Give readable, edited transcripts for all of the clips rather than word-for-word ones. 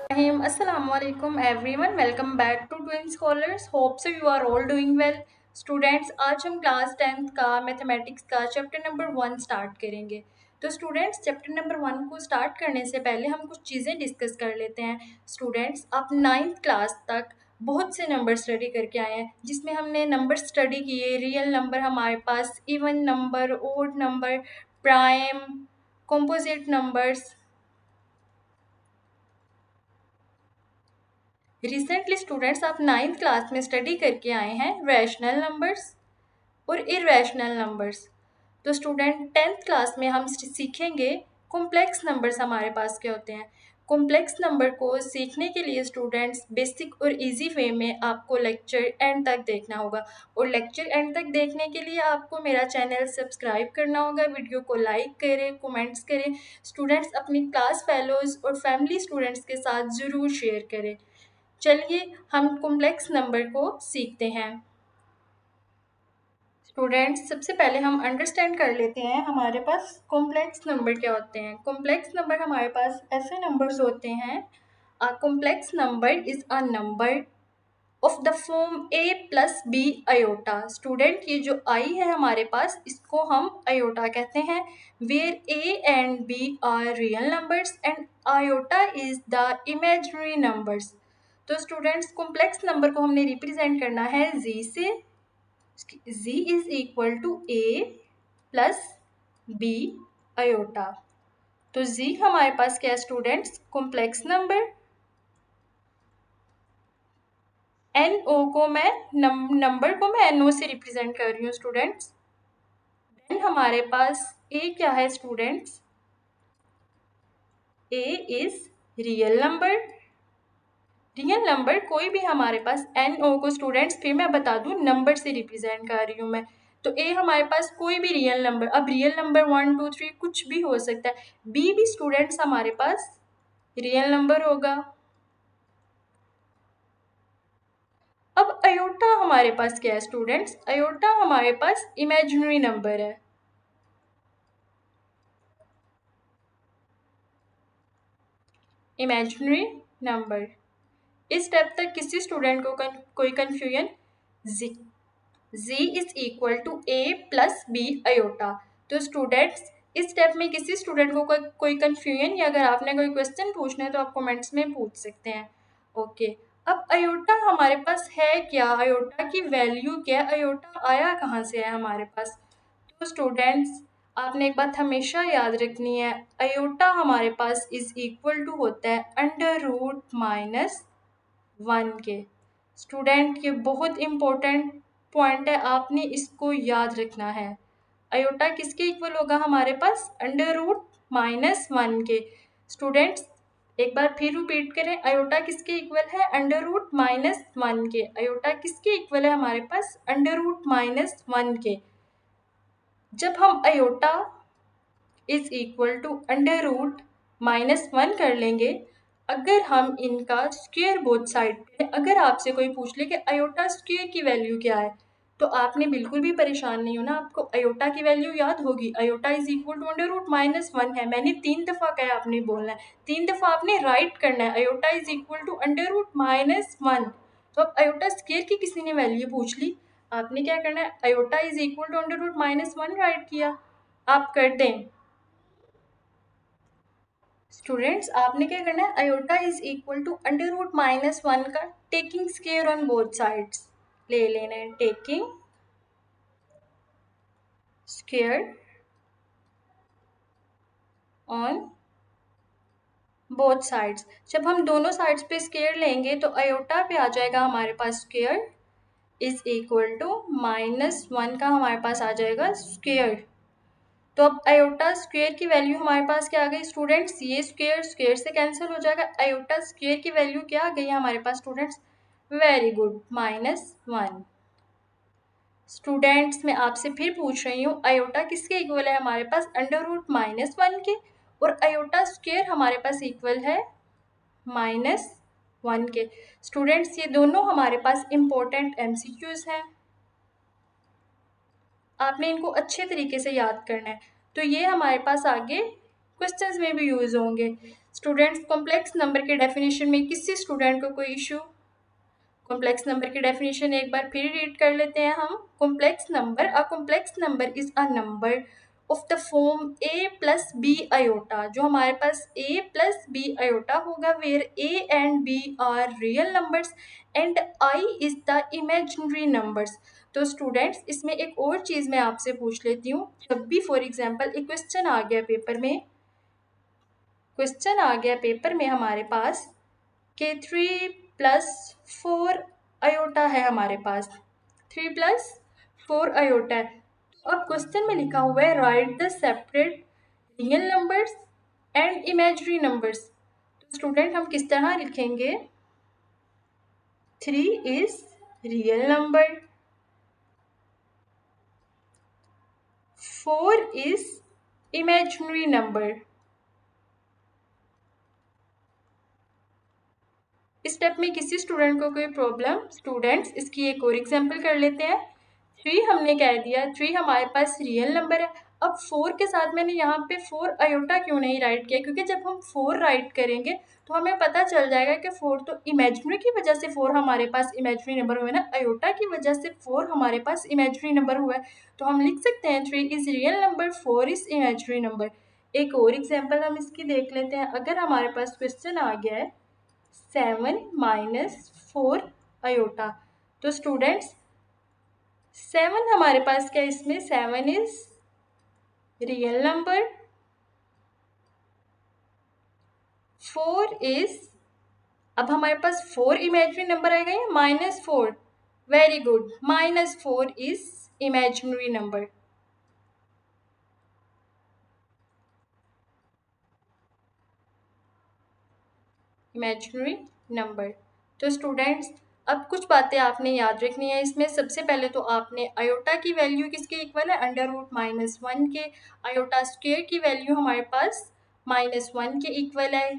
Assalamu alaikum everyone. Welcome back to Twin Scholars. Hope so you are all doing well. Students आज हम class 10th का mathematics का chapter number 1 start करेंगे। तो students chapter number 1 को start करने से पहले हम कुछ चीज़ें डिस्कस कर लेते हैं। स्टूडेंट्स आप 9th क्लास तक बहुत से नंबर स्टडी करके आए हैं, जिसमें हमने नंबर स्टडी किए, रियल नंबर हमारे पास, even number, odd number, prime, composite numbers. Recently students आप 9th क्लास में स्टडी करके आए हैं रैशनल नंबर्स और इरेशनल नंबर्स। तो स्टूडेंट 10th क्लास में हम सीखेंगे कॉम्प्लेक्स नंबर्स हमारे पास क्या होते हैं। कॉम्प्लेक्स नंबर को सीखने के लिए स्टूडेंट्स बेसिक और इजी वे में आपको लेक्चर एंड तक देखना होगा, और लेक्चर एंड तक देखने के लिए आपको मेरा चैनल सब्सक्राइब करना होगा, वीडियो को लाइक करें, कमेंट्स करें। स्टूडेंट्स अपनी क्लास फेलोज़ और फैमिली स्टूडेंट्स के साथ ज़रूर शेयर करें। चलिए हम कॉम्प्लेक्स नंबर को सीखते हैं। स्टूडेंट्स सबसे पहले हम अंडरस्टैंड कर लेते हैं हमारे पास कॉम्प्लेक्स नंबर क्या होते हैं। कॉम्प्लेक्स नंबर हमारे पास ऐसे नंबर्स होते हैं। A complex number is a number of the form a plus b iota. Student ये जो आई है हमारे पास, इसको हम अयोटा कहते हैं। Where a and b are real numbers and iota is the imaginary numbers. तो स्टूडेंट्स कॉम्प्लेक्स नंबर को हमने रिप्रेजेंट करना है z से। z is equal to a plus b iota. तो z हमारे पास क्या है students, complex number. N O को मैं नंबर को मैं एन ओ से रिप्रेजेंट कर रही हूँ स्टूडेंट्स। देन हमारे पास ए क्या है students, A is real number. Real number कोई भी हमारे पास एन ओ को स्टूडेंट्स फिर मैं बता दूँ नंबर से रिप्रेजेंट कर रही हूँ मैं। तो ए हमारे पास कोई भी रियल नंबर, अब रियल नंबर 1 2 3 कुछ भी हो सकता है। बी भी स्टूडेंट्स हमारे पास रियल नंबर होगा। अब अयोटा हमारे पास क्या है स्टूडेंट्स, अयोटा हमारे पास इमेजिनरी नंबर है। Imaginary number. इस स्टेप तक किसी स्टूडेंट को कोई confusion, z is equal to a plus b iota. तो स्टूडेंट्स इस स्टेप में किसी स्टूडेंट को कोई कन्फ्यूजन, या अगर आपने कोई क्वेश्चन पूछना है तो आप कमेंट्स में पूछ सकते हैं। ओके, अब अयोटा हमारे पास है क्या, अयोटा की वैल्यू क्या, अयोटा आया कहाँ से है हमारे पास। तो स्टूडेंट्स आपने एक बात हमेशा याद रखनी है, अयोटा हमारे पास इज इक्वल टू होता है अंडर रूट माइनस 1 के। स्टूडेंट ये बहुत इम्पोर्टेंट पॉइंट है, आपने इसको याद रखना है। अयोटा किसके इक्वल होगा हमारे पास, अंडर रूट माइनस 1 के। स्टूडेंट्स एक बार फिर रिपीट करें, अयोटा किसके इक्वल है, अंडर रूट माइनस 1 के। अयोटा किसके इक्वल है हमारे पास, अंडर रूट माइनस 1 के। जब हम iota is equal to under root minus 1 कर लेंगे, अगर हम इनका स्क्वायर बोथ साइड पे, अगर आपसे कोई पूछ ले कि अयोटा स्क्वायर की वैल्यू क्या है, तो आपने बिल्कुल भी परेशान नहीं होना, आपको अयोटा की वैल्यू याद होगी। Iota is equal to under root minus 1 है, मैंने 3 दफ़ा कहा, आपने बोलना है 3 दफ़ा, आपने राइट करना है iota is equal to under root minus 1। तो अब अयोटा स्क्वायर की किसी ने वैल्यू पूछ ली, आपने क्या करना है, iota is equal to under root minus 1 write किया। आप कर दें स्टूडेंट्स, आपने क्या करना है, iota is equal to under root minus 1 का taking square on both sides ले लेना है, taking square on both sides. जब हम दोनों साइड्स पे स्क्वायर लेंगे तो अयोटा पे आ जाएगा हमारे पास square is equal to minus 1 का हमारे पास आ जाएगा स्क्वायर। तो अब अयोटा स्क्वायर की वैल्यू हमारे पास क्या आ गई स्टूडेंट्स, ये स्क्वायर स्क्वायर से कैंसिल हो जाएगा, अयोटा स्क्वायर की वैल्यू क्या आ गई हमारे पास students, very good, minus 1। Students मैं आपसे फिर पूछ रही हूँ, अयोटा किसके इक्वल है हमारे पास, अंडर रूट माइनस 1 के, और अयोटा स्क्वायर हमारे पास इक्वल है माइनस 1 के। स्टूडेंट्स ये दोनों हमारे पास इम्पोर्टेंट एमसीक्यूज हैं, आपने इनको अच्छे तरीके से याद करना है, तो ये हमारे पास आगे क्वेश्चंस में भी यूज होंगे। स्टूडेंट्स कॉम्प्लेक्स नंबर के डेफिनेशन में किसी स्टूडेंट को कोई इशू? कॉम्प्लेक्स नंबर की डेफिनेशन एक बार फिर रीड कर लेते हैं हम। Complex number, a complex number is a number of the form a plus b iota. जो हमारे पास a प्लस बी आयोटा होगा, where a and b are real numbers and i is the imaginary numbers. तो students इसमें एक और चीज़ मैं आपसे पूछ लेती हूँ। जब भी फॉर एग्जाम्पल एक क्वेश्चन आ गया पेपर में, हमारे पास कि 3+4 आयोटा है, हमारे पास 3+4 आयोटा है। तो अब क्वेश्चन में लिखा हुआ है right the separate real numbers and imaginary numbers. तो स्टूडेंट हम किस तरह लिखेंगे? 3 is real number, 4 is imaginary number. इस स्टेप में किसी स्टूडेंट को कोई प्रॉब्लम? स्टूडेंट्स इसकी एक और एग्जांपल कर लेते हैं। 3 हमने कह दिया, 3 हमारे पास रियल नंबर है। अब 4 के साथ मैंने यहाँ पे 4 आयोटा क्यों नहीं राइट किया? क्योंकि जब हम 4 राइट करेंगे तो हमें पता चल जाएगा कि 4 तो इमेजिनरी की वजह से 4 हमारे पास इमेजिनरी नंबर हुआ है ना, आयोटा की वजह से 4 हमारे पास इमेजिनरी नंबर हुआ है। तो हम लिख सकते हैं 3 is real number, 4 is imaginary number. एक और एग्जाम्पल हम इसकी देख लेते हैं। अगर हमारे पास क्वेश्चन आ गया है 7-4 आयोटा, तो स्टूडेंट्स 7 हमारे पास क्या है? इसमें 7 इज रियल नंबर, 4 इज, अब हमारे पास 4 इमेजिनरी नंबर आएगा या -4? Very good, -4 is imaginary number. Imaginary number. तो स्टूडेंट्स अब कुछ बातें आपने याद रखनी है इसमें। सबसे पहले तो आपने आयोटा की वैल्यू किसके इक्वल है? √-1 के। आयोटा स्क्वायर की वैल्यू हमारे पास -1 के इक्वल है।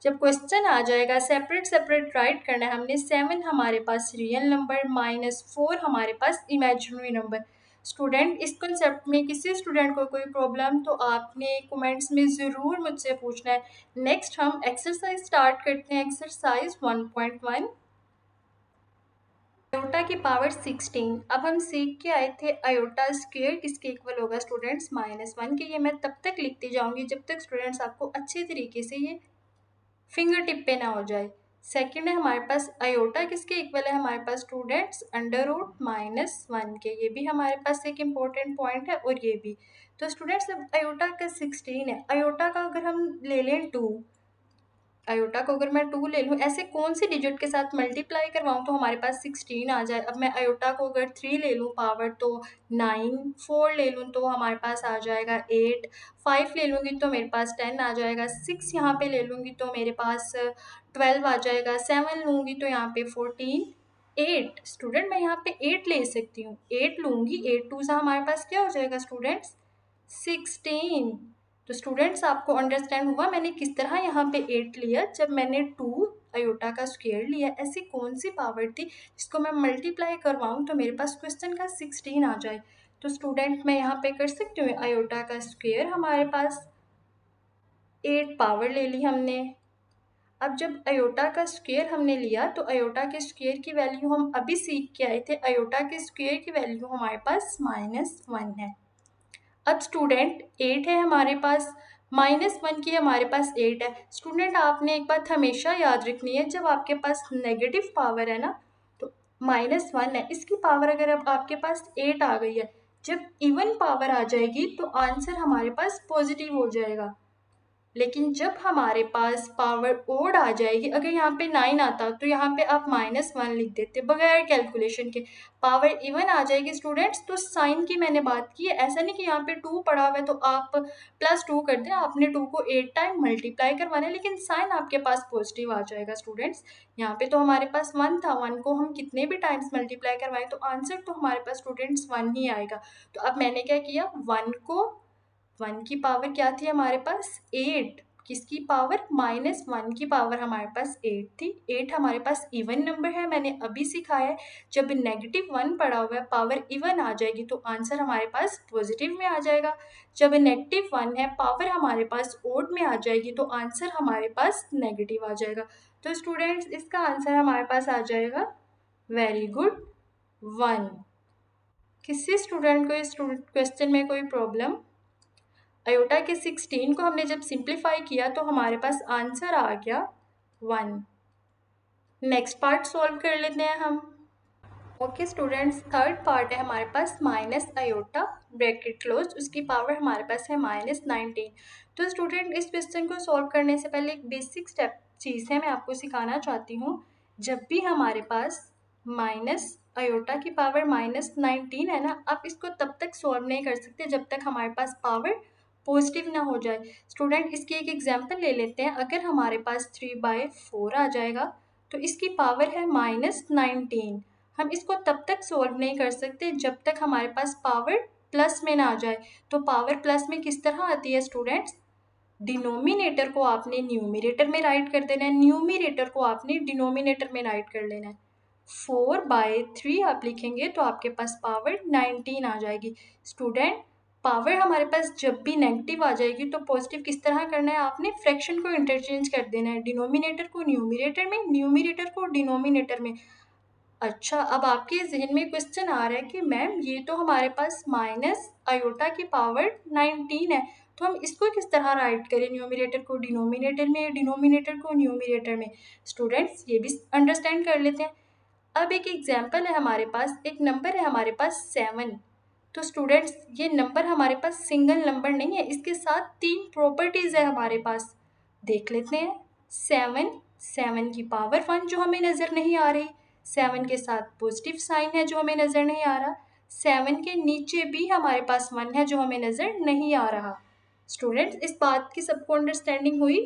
जब क्वेश्चन आ जाएगा सेपरेट सेपरेट राइट करना है हमने। 7 हमारे पास रियल नंबर, -4 हमारे पास इमेजिनरी नंबर। स्टूडेंट इस कंसेप्ट में किसी स्टूडेंट को कोई प्रॉब्लम तो आपने कमेंट्स में ज़रूर मुझसे पूछना है। नेक्स्ट हम एक्सरसाइज स्टार्ट करते हैं। एक्सरसाइज 1.1, आयोटा की पावर 16। अब हम सीख के आए थे आयोटा स्क्वायर किसके इक्वल होगा स्टूडेंट्स? -1 के। ये मैं तब तक लिखती जाऊंगी जब तक स्टूडेंट्स आपको अच्छे तरीके से ये फिंगर टिप पे ना हो जाए। सेकंड है हमारे पास आयोटा किसके इक्वल है? हमारे पास स्टूडेंट्स √-1 के। ये भी हमारे पास एक इम्पोर्टेंट पॉइंट है और ये भी। तो स्टूडेंट्स अब आयोटा का 16 है, आयोटा का अगर हम ले लें 2, आयोटा को अगर मैं 2 ले लूँ, ऐसे कौन सी डिजिट के साथ मल्टीप्लाई करवाऊँ तो हमारे पास 16 आ जाए? अब मैं आयोटा को अगर 3 ले लूँ पावर तो 9, 4 ले लूँ तो हमारे पास आ जाएगा 8, 5 ले लूँगी तो मेरे पास 10 आ जाएगा, 6 यहाँ पे ले लूँगी तो मेरे पास 12 आ जाएगा, 7 लूँगी तो यहाँ पे 14, 8। स्टूडेंट मैं यहाँ पे 8 ले सकती हूँ, 8 लूँगी, 8 टू सा हमारे पास क्या हो जाएगा स्टूडेंट्स? 16। तो स्टूडेंट्स आपको अंडरस्टैंड हुआ मैंने किस तरह यहाँ पे 8 लिया जब मैंने 2 आयोटा का स्क्वायर लिया? ऐसी कौन सी पावर थी जिसको मैं मल्टीप्लाई करवाऊँ तो मेरे पास क्वेश्चन का 16 आ जाए? तो स्टूडेंट मैं यहाँ पे कर सकती हूँ आयोटा का स्क्वायर, हमारे पास 8 पावर ले ली हमने। अब जब आयोटा का स्क्वायर हमने लिया तो आयोटा के स्क्वायर की वैल्यू हम अभी सीख के आए थे, आयोटा के स्क्वायर की वैल्यू हमारे पास -1 है। अब स्टूडेंट 8 है हमारे पास, -1 की हमारे पास 8 है। स्टूडेंट आपने एक बात हमेशा याद रखनी है, जब आपके पास नेगेटिव पावर है ना तो -1 है, इसकी पावर अगर अब आपके पास 8 आ गई है, जब इवन पावर आ जाएगी तो आंसर हमारे पास पॉजिटिव हो जाएगा। लेकिन जब हमारे पास पावर ओड आ जाएगी, अगर यहाँ पे 9 आता तो यहाँ पे आप -1 लिख देते बगैर कैलकुलेशन के। पावर इवन आ जाएगी स्टूडेंट्स तो साइन की मैंने बात की है, ऐसा नहीं कि यहाँ पे 2 पड़ा हुआ है तो आप +2 कर दें। आपने 2 को 8 टाइम मल्टीप्लाई करवाना है लेकिन साइन आपके पास पॉजिटिव आ जाएगा स्टूडेंट्स। यहाँ पे तो हमारे पास 1 था, 1 को हम कितने भी टाइम्स मल्टीप्लाई करवाएं तो आंसर तो हमारे पास स्टूडेंट्स 1 ही आएगा। तो अब मैंने क्या किया, 1 की पावर क्या थी हमारे पास? 8 किसकी पावर, -1 की पावर हमारे पास 8 थी। 8 हमारे पास इवन नंबर है, मैंने अभी सिखाया है जब -1 पड़ा हुआ है पावर इवन आ जाएगी तो आंसर हमारे पास पॉजिटिव में आ जाएगा। जब -1 है पावर हमारे पास ओड में आ जाएगी तो आंसर हमारे पास नेगेटिव आ जाएगा। तो स्टूडेंट्स इसका आंसर हमारे पास आ जाएगा वेरी गुड 1। किसी स्टूडेंट को इस क्वेश्चन में कोई प्रॉब्लम? अयोटा के 16 को हमने जब सिंप्लीफाई किया तो हमारे पास आंसर आ गया 1। नेक्स्ट पार्ट सॉल्व कर लेते हैं हम। ओके स्टूडेंट्स, थर्ड पार्ट है हमारे पास माइनस अयोटा ब्रैकेट क्लोज, उसकी पावर हमारे पास है -19। तो स्टूडेंट इस क्वेश्चन को सॉल्व करने से पहले एक बेसिक स्टेप चीज़ है मैं आपको सिखाना चाहती हूँ। जब भी हमारे पास माइनस अयोटा की पावर -19 है ना, आप इसको तब तक सॉल्व नहीं कर सकते जब तक हमारे पास पावर पॉजिटिव ना हो जाए। स्टूडेंट इसकी एक एग्जांपल ले लेते हैं। अगर हमारे पास 3/4 आ जाएगा तो इसकी पावर है -19। हम इसको तब तक सॉल्व नहीं कर सकते जब तक हमारे पास पावर प्लस में ना आ जाए। तो पावर प्लस में किस तरह आती है स्टूडेंट्स? डिनोमिनेटर को आपने न्यूमिनेटर में राइट कर देना है, न्यूमिनेटर को आपने डिनोमिनेटर में राइट कर लेना है। 4/3 आप लिखेंगे तो आपके पास पावर 19 आ जाएगी। स्टूडेंट पावर हमारे पास जब भी नेगेटिव आ जाएगी तो पॉजिटिव किस तरह करना है? आपने फ्रैक्शन को इंटरचेंज कर देना है, डिनोमिनेटर को न्यूमिनेटर में, न्यूमिनेटर को डिनोमिनेटर में। अच्छा, अब आपके ज़हन में क्वेश्चन आ रहा है कि मैम ये तो हमारे पास माइनस अयोटा की पावर 19 है, तो हम इसको किस तरह राइट करें? न्यूमिनेटर को डिनोमिनेटर में, डिनोमिनेटर को न्यूमिनेटर में। स्टूडेंट्स ये भी अंडरस्टैंड कर लेते हैं। अब एक एग्जाम्पल है हमारे पास, एक नंबर है हमारे पास 7। तो स्टूडेंट्स ये नंबर हमारे पास सिंगल नंबर नहीं है, इसके साथ 3 प्रॉपर्टीज़ है हमारे पास। देख लेते हैं। 7 की पावर 1 जो हमें नज़र नहीं आ रही, 7 के साथ पॉजिटिव साइन है जो हमें नज़र नहीं आ रहा, 7 के नीचे भी हमारे पास 1 है जो हमें नज़र नहीं आ रहा। स्टूडेंट्स इस बात की सबको अंडरस्टैंडिंग हुई?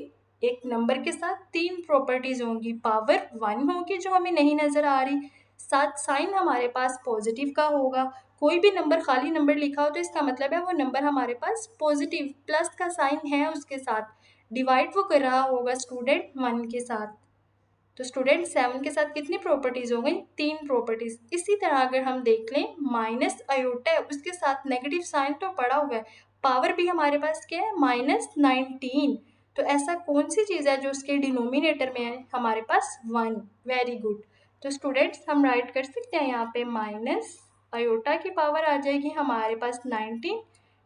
एक नंबर के साथ 3 प्रॉपर्टीज होंगी, पावर 1 होगी जो हमें नहीं नज़र आ रही, साथ साइन हमारे पास पॉजिटिव का होगा। कोई भी नंबर खाली नंबर लिखा हो तो इसका मतलब है वो नंबर हमारे पास पॉजिटिव प्लस का साइन है उसके साथ, डिवाइड वो कर रहा होगा स्टूडेंट 1 के साथ। तो स्टूडेंट 7 के साथ कितनी प्रॉपर्टीज हो गई? 3 प्रॉपर्टीज। इसी तरह अगर हम देख लें माइनस अयोटा है उसके साथ नेगेटिव साइन तो पड़ा हुआ है, पावर भी हमारे पास क्या है? -19। तो ऐसा कौन सी चीज़ है जो उसके डिनोमिनेटर में है? हमारे पास 1। Very good. तो स्टूडेंट्स हम राइट कर सकते हैं यहाँ पे माइनस अयोटा की पावर आ जाएगी हमारे पास 19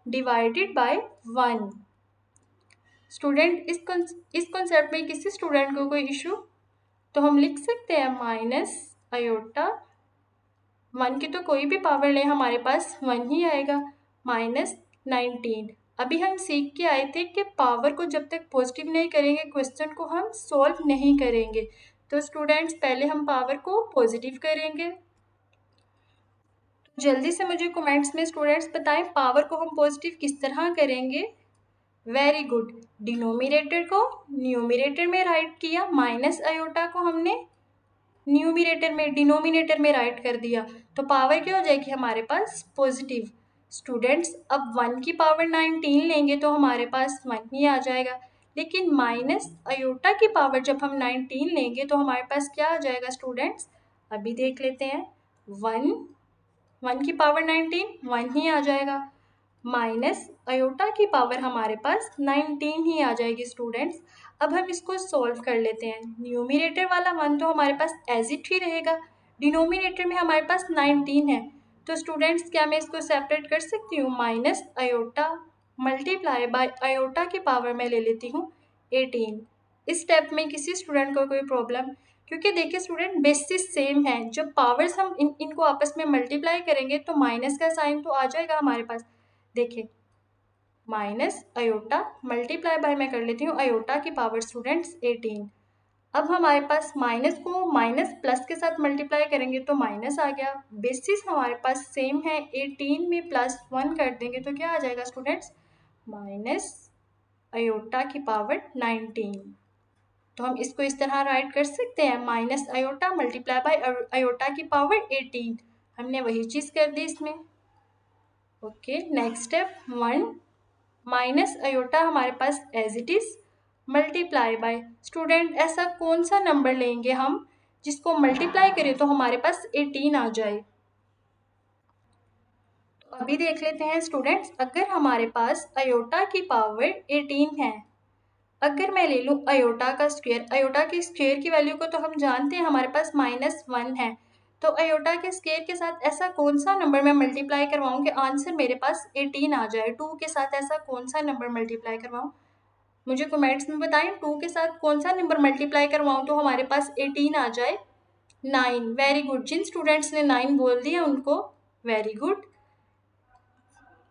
डिवाइडेड बाय 1। स्टूडेंट इस कॉन्सेप्ट में किसी स्टूडेंट को कोई इशू? तो हम लिख सकते हैं माइनस अयोटा 1 की तो कोई भी पावर ले हमारे पास 1 ही आएगा, -19। अभी हम सीख के आए थे कि पावर को जब तक पॉजिटिव नहीं करेंगे क्वेश्चन को हम सॉल्व नहीं करेंगे। तो स्टूडेंट्स पहले हम पावर को पॉजिटिव करेंगे। तो जल्दी से मुझे कमेंट्स में स्टूडेंट्स बताएं पावर को हम पॉजिटिव किस तरह करेंगे। Very good. डिनोमिनेटर को न्यूमिनेटर में राइट किया, माइनस अयोटा को हमने न्यूमिनेटर में डिनोमिनेटर में राइट कर दिया, तो पावर क्या हो जाएगी हमारे पास? पॉजिटिव। स्टूडेंट्स अब 1 की पावर 19 लेंगे तो हमारे पास 1 ही आ जाएगा, लेकिन माइनस अयोटा की पावर जब हम 19 लेंगे तो हमारे पास क्या आ जाएगा स्टूडेंट्स? अभी देख लेते हैं। 1 की पावर 19 1 ही आ जाएगा, माइनस अयोटा की पावर हमारे पास 19 ही आ जाएगी स्टूडेंट्स। अब हम इसको सॉल्व कर लेते हैं। न्यूमिनेटर वाला 1 तो हमारे पास एज इट ही रहेगा, डिनोमिनेटर में हमारे पास 19 है, तो स्टूडेंट्स क्या मैं इसको सेपरेट कर सकती हूँ? Minus iota multiply by iota की पावर में ले लेती हूँ 18। इस स्टेप में किसी स्टूडेंट को कोई प्रॉब्लम? क्योंकि देखिए स्टूडेंट बेसिस सेम है, जब पावर्स हम इनको आपस में मल्टीप्लाई करेंगे तो माइनस का साइन तो आ जाएगा हमारे पास। देखिए माइनस अयोटा मल्टीप्लाई बाय मैं कर लेती हूँ अयोटा की पावर स्टूडेंट्स 18। अब हमारे पास माइनस को माइनस प्लस के साथ मल्टीप्लाई करेंगे तो माइनस आ गया, बेसिस हमारे पास सेम है, 18 में +1 कर देंगे तो क्या आ जाएगा स्टूडेंट्स? माइनस अयोटा की पावर 19। तो हम इसको इस तरह राइट कर सकते हैं, minus iota multiply by iota की पावर 18। हमने वही चीज़ कर दी इसमें। Okay next step 1 minus iota हमारे पास as it is multiply by. Student ऐसा कौन सा नंबर लेंगे हम जिसको मल्टीप्लाई करें तो हमारे पास 18 आ जाए। तो अभी देख लेते हैं स्टूडेंट्स, अगर हमारे पास अयोटा की पावर 18 है, अगर मैं ले लूँ अयोटा का स्क्वायर, अयोटा के स्क्वायर की वैल्यू को तो हम जानते हैं हमारे पास -1 है, तो अयोटा के स्क्वायर के साथ ऐसा कौन सा नंबर मैं मल्टीप्लाई करवाऊँ कि आंसर मेरे पास 18 आ जाए। 2 के साथ ऐसा कौन सा नंबर मल्टीप्लाई करवाऊँ, मुझे कमेंट्स में बताएं। 2 के साथ कौन सा नंबर मल्टीप्लाई करवाऊँ तो हमारे पास 18 आ जाए। 9। वेरी गुड, जिन स्टूडेंट्स ने 9 बोल दिया उनको वेरी गुड।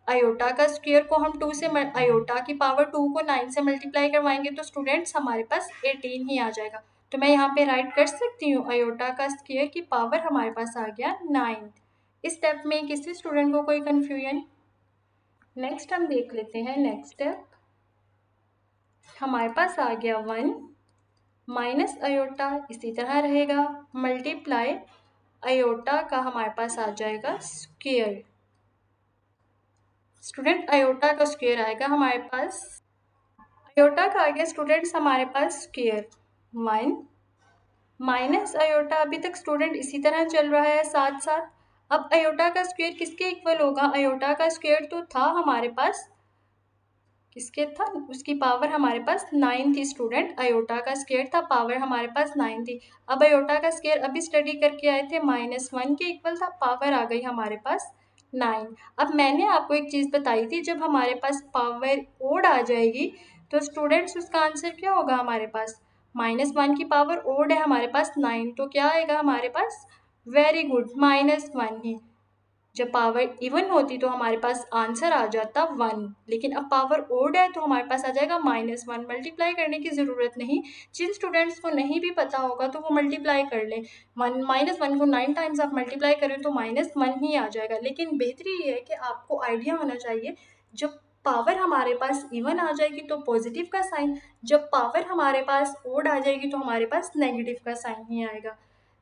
अयोटा का स्क्वायर को हम 2 से अयोटा की पावर 2 को 9 से मल्टीप्लाई करवाएंगे तो स्टूडेंट्स हमारे पास 18 ही आ जाएगा। तो मैं यहाँ पे राइट कर सकती हूँ अयोटा का स्क्वायर की पावर हमारे पास आ गया 9। इस स्टेप में किसी स्टूडेंट को कोई कंफ्यूजन? नेक्स्ट हम देख लेते हैं नेक्स्ट स्टेप। हमारे पास आ गया 1 माइनस अयोटा इसी तरह रहेगा, मल्टीप्लाई अयोटा का हमारे पास आ जाएगा स्क्वायर। स्टूडेंट अयोटा का स्क्वायर आएगा हमारे पास, अयोटा का आ गया स्टूडेंट्स हमारे पास स्क्वायर 1 माइनस अयोटा। अभी तक स्टूडेंट इसी तरह चल रहा है साथ साथ। अब अयोटा का स्क्वायर किसके इक्वल होगा, अयोटा का स्क्वायर तो था हमारे पास, किसके था, उसकी पावर हमारे पास 9 थी स्टूडेंट। अयोटा का स्क्वायर था, पावर हमारे पास 9 थी। अब अयोटा का स्क्वायर अभी स्टडी करके आए थे -1 के इक्वल था, पावर आ गई हमारे पास 9। अब मैंने आपको एक चीज़ बताई थी, जब हमारे पास पावर ओड आ जाएगी तो स्टूडेंट्स उसका आंसर क्या होगा हमारे पास, -1 की पावर ओड है हमारे पास 9, तो क्या आएगा हमारे पास, वेरी गुड, -1 ही। जब पावर इवन होती तो हमारे पास आंसर आ जाता 1, लेकिन अब पावर ओड है तो हमारे पास आ जाएगा -1। मल्टीप्लाई करने की ज़रूरत नहीं, जिन स्टूडेंट्स को नहीं भी पता होगा तो वो मल्टीप्लाई कर लें। -1 को 9 टाइम्स आप मल्टीप्लाई करें तो -1 ही आ जाएगा। लेकिन बेहतरी ये है कि आपको आइडिया होना चाहिए, जब पावर हमारे पास इवन आ जाएगी तो पॉजिटिव का साइन, जब पावर हमारे पास ओड आ जाएगी तो हमारे पास नेगेटिव का साइन ही आएगा।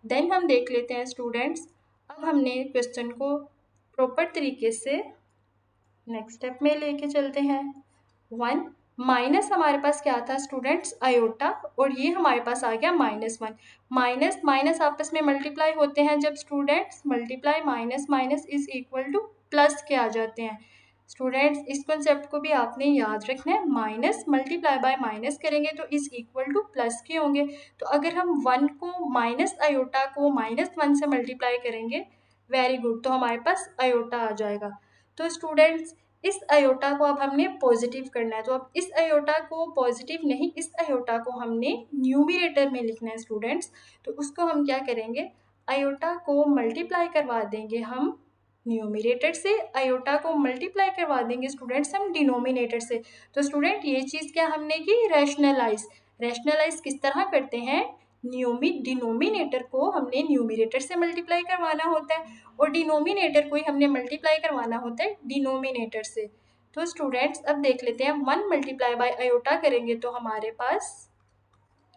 देन हम देख लेते हैं स्टूडेंट्स, अब हमने क्वेश्चन को प्रॉपर तरीके से नेक्स्ट स्टेप में लेके चलते हैं। 1 माइनस हमारे पास क्या था स्टूडेंट्स, अयोटा, और ये हमारे पास आ गया -1। माइनस माइनस आपस में मल्टीप्लाई होते हैं जब students, multiply minus minus is equal two plus के आ जाते हैं। स्टूडेंट्स इस कॉन्सेप्ट को भी आपने याद रखना है, माइनस मल्टीप्लाई बाय माइनस करेंगे तो इज इक्वल टू प्लस के होंगे। तो अगर हम 1 को माइनस अयोटा को -1 से मल्टीप्लाई करेंगे, वेरी गुड, तो हमारे पास अयोटा आ जाएगा। तो स्टूडेंट्स इस अयोटा को अब हमने पॉजिटिव करना है, तो अब इस अयोटा को पॉजिटिव नहीं, इस अयोटा को हमने न्यूमरेटर में लिखना है स्टूडेंट्स। तो उसको हम क्या करेंगे, अयोटा को मल्टीप्लाई करवा देंगे हम न्यूमरेटर से, अयोटा को मल्टीप्लाई करवा देंगे स्टूडेंट्स हम डिनोमिनेटर से। तो स्टूडेंट ये चीज़ क्या हमने की, रैशनलाइज। रैशनलाइज किस तरह करते हैं, डिनोमिनेटर को हमने न्यूमरेटर से मल्टीप्लाई करवाना होता है और डिनोमिनेटर को ही हमने मल्टीप्लाई करवाना होता है डिनोमिनेटर से। तो स्टूडेंट्स अब देख लेते हैं, 1 मल्टीप्लाई बाय अयोटा करेंगे तो हमारे पास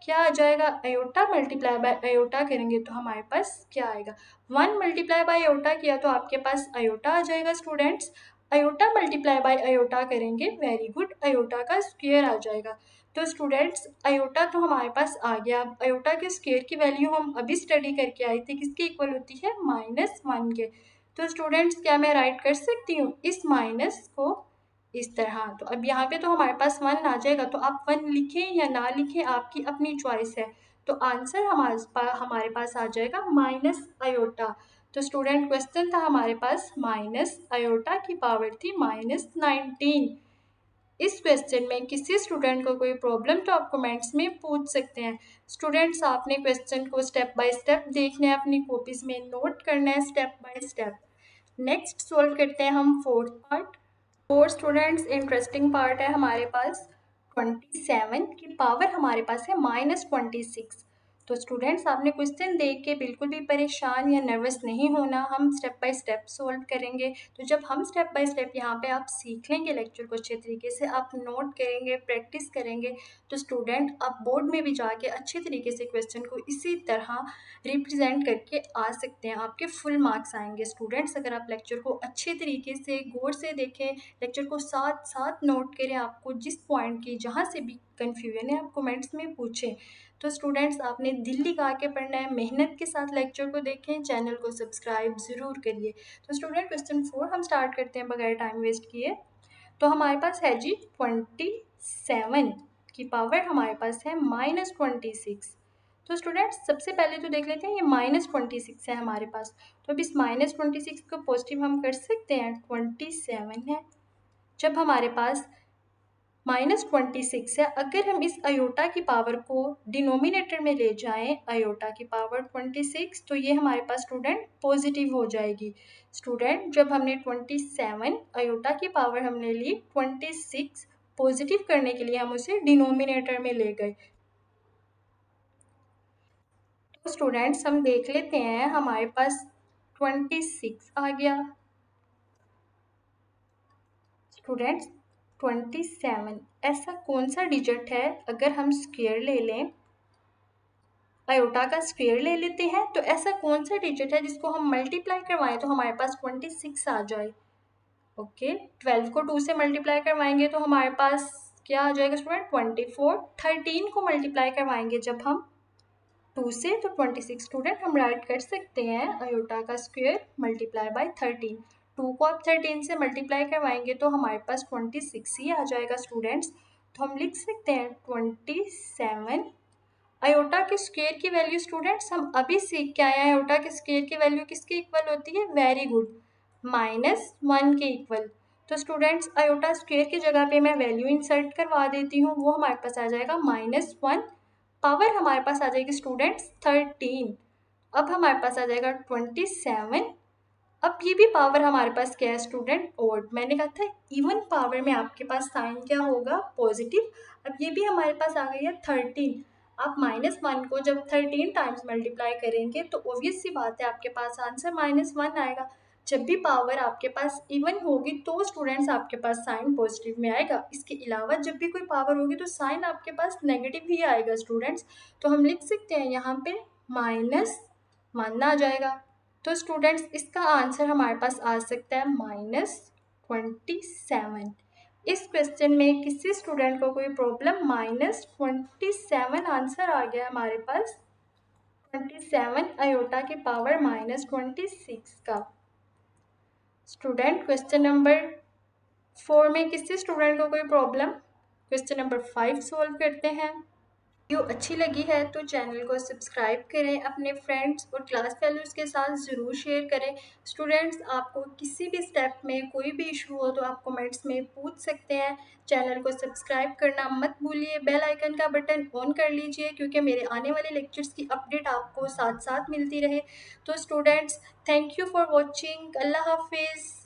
क्या आ जाएगा, अयोटा मल्टीप्लाई बाय अयोटा करेंगे तो हमारे पास क्या आएगा, 1 मल्टीप्लाई बाय अयोटा किया तो आपके पास अयोटा आ जाएगा students. Iota multiply by iota करेंगे, वेरी गुड, अयोटा का स्क्वायर आ जाएगा। तो स्टूडेंट्स अयोटा तो हमारे पास आ गया। अब अयोटा के स्क्वायर की वैल्यू हम अभी स्टडी करके आए थे, किसके इक्वल होती है, -1 के। तो स्टूडेंट्स क्या मैं राइट कर सकती हूँ इस माइनस को इस तरह, तो अब यहाँ पे तो हमारे पास 1 आ जाएगा, तो आप 1 लिखें या ना लिखें आपकी अपनी चॉइस है। तो आंसर हमारे पास आ जाएगा माइनस अयोटा। तो स्टूडेंट क्वेश्चन था हमारे पास माइनस अयोटा की पावर थी -19। इस क्वेश्चन में किसी स्टूडेंट को कोई प्रॉब्लम तो आप कमेंट्स में पूछ सकते हैं। स्टूडेंट्स आपने क्वेश्चन को स्टेप बाय स्टेप देखना है, अपनी कॉपीज में नोट करना है step by step. Next solve करते हैं हम fourth part. Four students interesting part है हमारे पास, 27 की पावर हमारे पास है -26। तो स्टूडेंट्स आपने क्वेश्चन देख के बिल्कुल भी परेशान या नर्वस नहीं होना, हम स्टेप बाय स्टेप सॉल्व करेंगे। तो जब हम स्टेप बाय स्टेप यहाँ पे आप सीख लेंगे लेक्चर को अच्छे तरीके से, आप नोट करेंगे, प्रैक्टिस करेंगे, तो स्टूडेंट आप बोर्ड में भी जाके अच्छे तरीके से क्वेश्चन को इसी तरह रिप्रेजेंट करके आ सकते हैं, आपके फुल मार्क्स आएंगे। स्टूडेंट्स अगर आप लेक्चर को अच्छे तरीके से गौर से देखें, लेक्चर को साथ साथ नोट करें, आपको जिस पॉइंट की जहाँ से भी कन्फ्यूजन है आप कमेंट्स में पूछें। तो स्टूडेंट्स आपने दिल लगा के पढ़ना है, मेहनत के साथ लेक्चर को देखें, चैनल को सब्सक्राइब ज़रूर करिए। तो स्टूडेंट क्वेश्चन 4 हम स्टार्ट करते हैं बगैर टाइम वेस्ट किए। तो हमारे पास है जी 27 की पावर हमारे पास है -26। तो स्टूडेंट्स सबसे पहले तो देख लेते हैं ये -26 है हमारे पास। तो अब इस -26 को पॉजिटिव हम कर सकते हैं, 27 है। जब हमारे पास -26 है, अगर हम इस अयोटा की पावर को डिनोमिनेटर में ले जाएं, अयोटा की पावर 26, तो ये हमारे पास स्टूडेंट पॉजिटिव हो जाएगी। स्टूडेंट जब हमने 27 अयोटा की पावर हमने ली, 26 पॉजिटिव करने के लिए हम उसे डिनोमिनेटर में ले गए। तो स्टूडेंट्स हम देख लेते हैं, हमारे पास 26 आ गया। स्टूडेंट्स 27 ऐसा कौन सा डिजिट है, अगर हम स्क्वायर ले लें, अयोटा का स्क्वायर ले लेते हैं, तो ऐसा कौन सा डिजिट है जिसको हम मल्टीप्लाई करवाएं तो हमारे पास 26 आ जाए। ओके, 12 को 2 से मल्टीप्लाई करवाएंगे तो हमारे पास क्या आ जाएगा स्टूडेंट, 24। 13 को मल्टीप्लाई करवाएंगे जब हम 2 से, तो 26 स्टूडेंट हम राइट कर सकते हैं अयोटा का स्क्वायर मल्टीप्लाई बाय 13। 2 को आप 13 से मल्टीप्लाई करवाएंगे तो हमारे पास 26 ही आ जाएगा स्टूडेंट्स। तो हम लिख सकते हैं 27। अयोटा के स्क्वायर की वैल्यू स्टूडेंट्स हम अभी सीख के आए हैं, अयोटा के स्क्वायर की वैल्यू किसके इक्वल होती है, वेरी गुड, -1 के इक्वल। तो स्टूडेंट्स अयोटा स्क्वायर की जगह पे मैं वैल्यू इंसर्ट करवा देती हूँ, वो हमारे पास आ जाएगा -1, पावर हमारे पास आ जाएगी स्टूडेंट्स 13। अब हमारे पास आ जाएगा 27। अब ये भी पावर हमारे पास क्या है स्टूडेंट, ओड। मैंने कहा था इवन पावर में आपके पास साइन क्या होगा, पॉजिटिव। अब ये भी हमारे पास आ गई है 13। आप -1 को जब 13 टाइम्स मल्टीप्लाई करेंगे तो ऑब्वियस सी बात है आपके पास आंसर -1 आएगा। जब भी पावर आपके पास इवन होगी तो स्टूडेंट्स आपके पास साइन पॉजिटिव में आएगा। इसके अलावा जब भी कोई पावर होगी तो साइन आपके पास नेगेटिव ही आएगा स्टूडेंट्स। तो हम लिख सकते हैं यहाँ पे -1 आ जाएगा। तो स्टूडेंट्स इसका आंसर हमारे पास आ सकता है -27। इस क्वेश्चन में किसी स्टूडेंट को कोई प्रॉब्लम, -27 आंसर आ गया हमारे पास, 27 अयोटा की पावर -26 का। स्टूडेंट क्वेश्चन नंबर 4 में किसी स्टूडेंट को कोई प्रॉब्लम, क्वेश्चन नंबर 5 सॉल्व करते हैं। वीडियो अच्छी लगी है तो चैनल को सब्सक्राइब करें, अपने फ्रेंड्स और क्लास फेलोज़ के साथ ज़रूर शेयर करें। स्टूडेंट्स आपको किसी भी स्टेप में कोई भी इशू हो तो आप कमेंट्स में पूछ सकते हैं। चैनल को सब्सक्राइब करना मत भूलिए, बेल आइकन का बटन ऑन कर लीजिए क्योंकि मेरे आने वाले लेक्चर्स की अपडेट आपको साथ साथ मिलती रहे। तो students thank you for watching, अल्लाह हाफिज़।